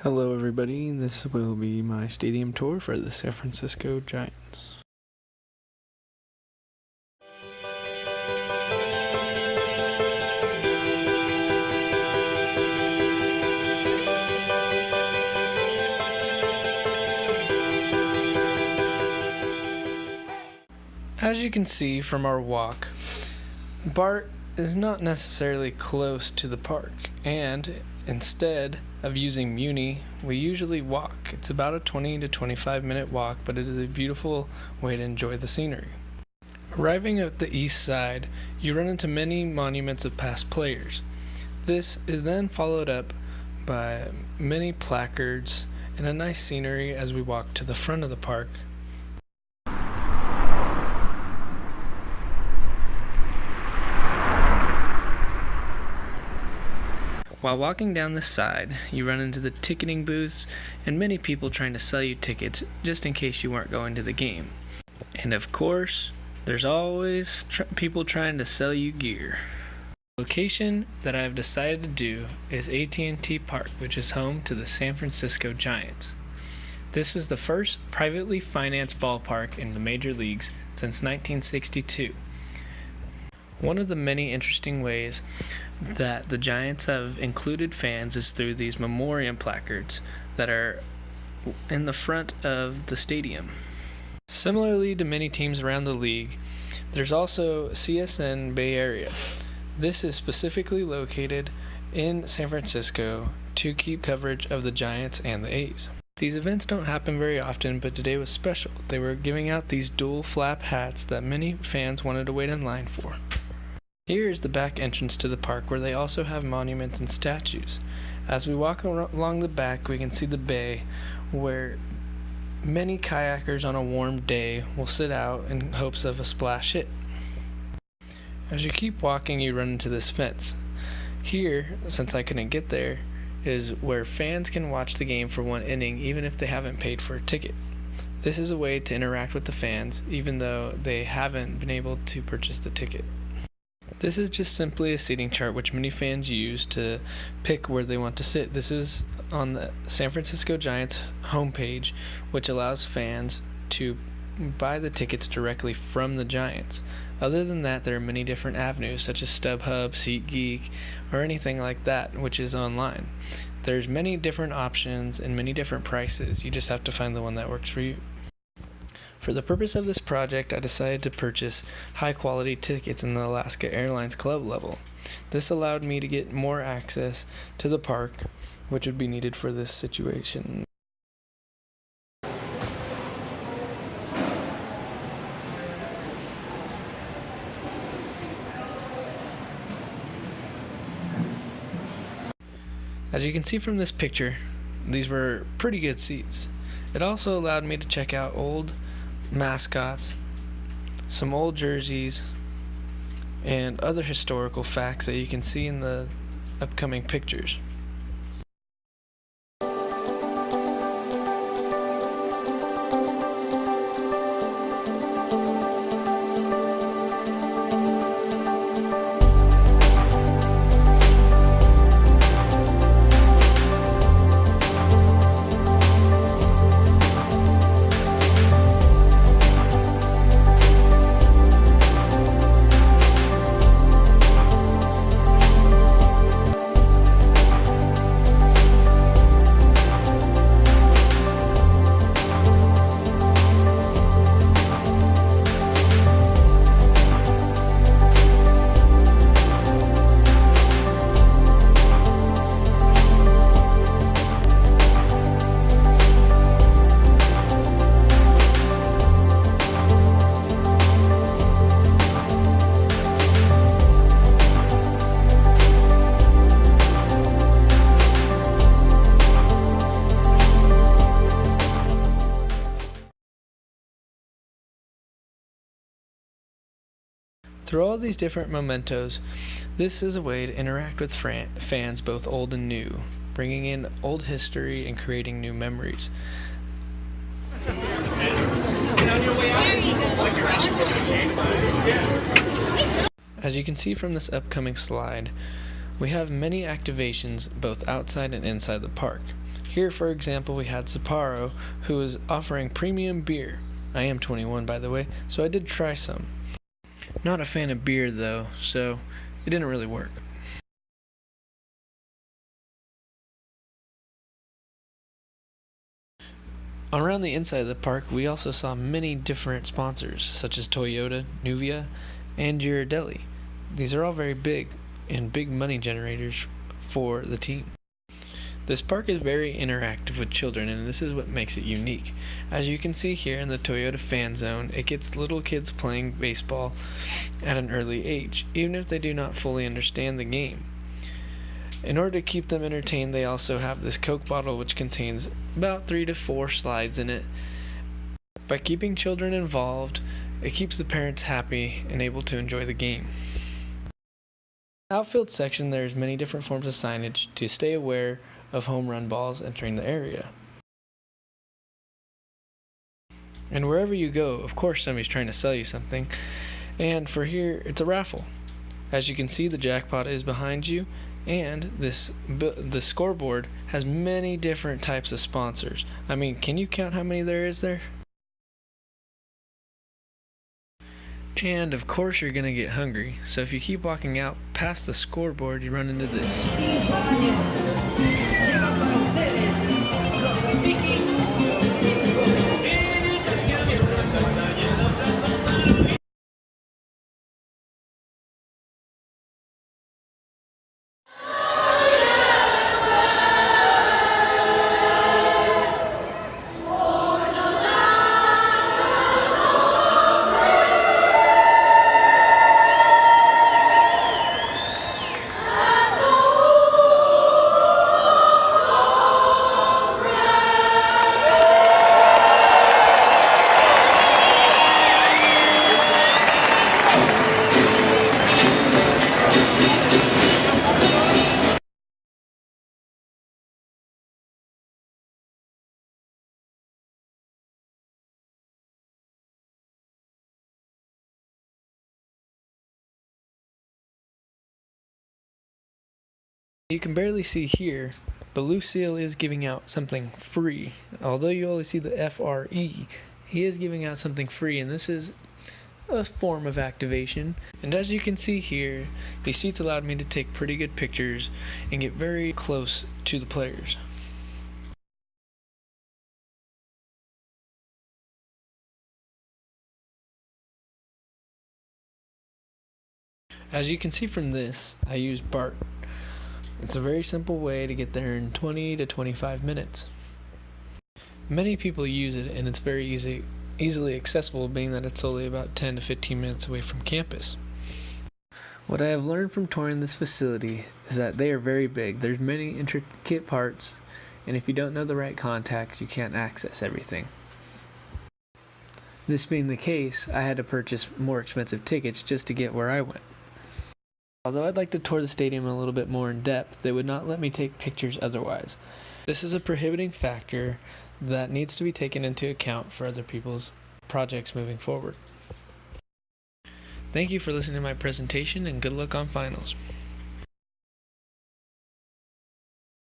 Hello everybody, this will be my stadium tour for the San Francisco Giants. As you can see from our walk, Bart is not necessarily close to the park, and instead of using Muni, we usually walk. It's about a 20 to 25 minute walk, but it is a beautiful way to enjoy the scenery. Arriving at the east side, you run into many monuments of past players. This is then followed up by many placards and a nice scenery as we walk to the front of the park. While walking down the side, you run into the ticketing booths and many people trying to sell you tickets just in case you weren't going to the game. And of course, there's always people trying to sell you gear. The location that I have decided to do is AT&T Park, which is home to the San Francisco Giants. This was the first privately financed ballpark in the major leagues since 1962. One of the many interesting ways that the Giants have included fans is through these memoriam placards that are in the front of the stadium. Similarly to many teams around the league, there's also CSN Bay Area. This is specifically located in San Francisco to keep coverage of the Giants and the A's. These events don't happen very often, but today was special. They were giving out these dual flap hats that many fans wanted to wait in line for. Here is the back entrance to the park, where they also have monuments and statues. As we walk along the back, we can see the bay, where many kayakers on a warm day will sit out in hopes of a splash hit. As you keep walking, you run into this fence. Here, since I couldn't get there, is where fans can watch the game for one inning even if they haven't paid for a ticket. This is a way to interact with the fans even though they haven't been able to purchase the ticket. This is just simply a seating chart which many fans use to pick where they want to sit. This is on the San Francisco Giants homepage, which allows fans to buy the tickets directly from the Giants. Other than that, there are many different avenues such as StubHub, SeatGeek, or anything like that, which is online. There's many different options and many different prices. You just have to find the one that works for you. For the purpose of this project, I decided to purchase high-quality tickets in the Alaska Airlines Club level. This allowed me to get more access to the park, which would be needed for this situation. As you can see from this picture, these were pretty good seats. It also allowed me to check out old mascots, some old jerseys, and other historical facts that you can see in the upcoming pictures. Through all these different mementos, this is a way to interact with fans both old and new, bringing in old history and creating new memories. As you can see from this upcoming slide, we have many activations both outside and inside the park. Here, for example, we had Sapporo, who was offering premium beer. I am 21, by the way, so I did try some. Not a fan of beer, though, so it didn't really work. Around the inside of the park, we also saw many different sponsors, such as Toyota, Nuvia, and Ghirardelli. These are all very big and big money generators for the team. This park is very interactive with children, and this is what makes it unique. As you can see here in the Toyota fan zone, it gets little kids playing baseball at an early age, even if they do not fully understand the game. In order to keep them entertained, they also have this Coke bottle which contains about 3 to 4 slides in it. By keeping children involved, it keeps the parents happy and able to enjoy the game. In the outfield section, there's many different forms of signage to stay aware of home run balls entering the area. And wherever you go, of course somebody's trying to sell you something. And for here, it's a raffle. As you can see, the jackpot is behind you, and the scoreboard has many different types of sponsors. I mean, can you count how many there is there? And of course you're gonna get hungry, so if you keep walking out past the scoreboard, you run into this. You can barely see here, but Lucille is giving out something free. Although you only see the FRE, he is giving out something free, and this is a form of activation. And as you can see here, these seats allowed me to take pretty good pictures and get very close to the players. As you can see from this, I used BART. It's a very simple way to get there in 20 to 25 minutes. Many people use it, and it's very easily accessible, being that it's only about 10 to 15 minutes away from campus. What I have learned from touring this facility is that they are very big. There's many intricate parts, and if you don't know the right contacts, you can't access everything. This being the case, I had to purchase more expensive tickets just to get where I went. Although I'd like to tour the stadium a little bit more in depth, they would not let me take pictures otherwise. This is a prohibiting factor that needs to be taken into account for other people's projects moving forward. Thank you for listening to my presentation, and good luck on finals.